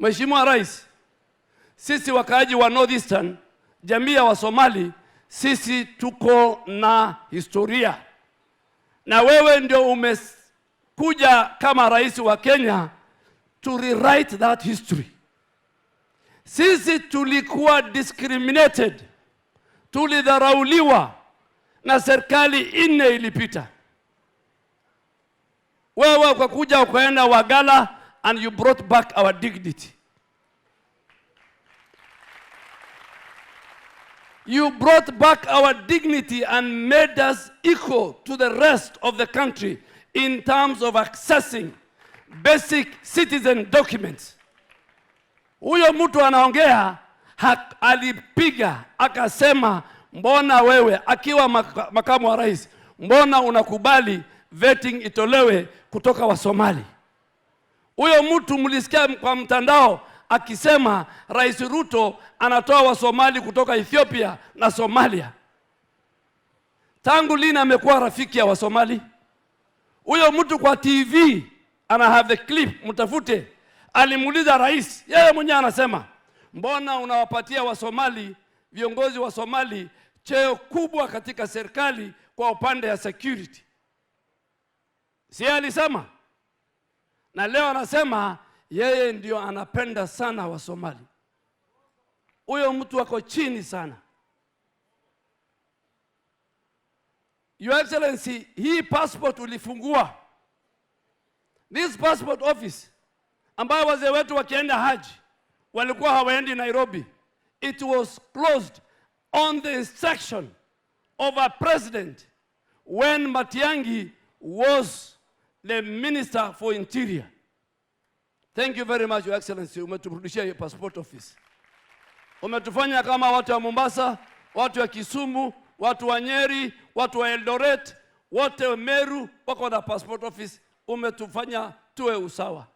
Mheshimiwa Rais, sisi wakaaji wa Northeastern, jamii ya Wasomali, sisi tuko na historia. Na wewe ndio umekuja kama rais wa Kenya to rewrite that history. Sisi tulikuwa discriminated, tulidharauliwa na serikali 4 ilipita. Wewe kwa kuja ukaenda Wagala and you brought back our dignity. You brought back our dignity and made us equal to the rest of the country in terms of accessing basic citizen documents. Huyo mtu anaongea alipiga akasema, mbona wewe akiwa makamu wa rais, mbona unakubali vetting itolewe kutoka Wasomali? Huyo mtu mlisikia kwa mtandao akisema Rais Ruto anatoa Wasomali kutoka Ethiopia na Somalia. Tangu lini amekuwa rafiki ya Wasomali? Huyo mtu kwa TV ana have the clip, mtafute. Alimuuliza rais, yeye mwenyewe anasema, mbona unawapatia Wasomali, viongozi wa Somali, cheo kubwa katika serikali kwa upande ya security? Si alisema? Na leo anasema yeye ndio anapenda sana Wasomali. Huyo mtu wako chini sana. Your Excellency, hii passport ulifungua. This passport office ambayo wazee wetu wakienda haji walikuwa hawaendi Nairobi. It was closed on the instruction of a president when Matiang'i was the Minister for Interior. Thank you very much, Your Excellency. Umeturudishia hiyo passport office. Umetufanya kama watu wa Mombasa, watu wa Kisumu, watu wa Nyeri, watu wa Eldoret, wote Meru wako na passport office. Umetufanya tuwe usawa.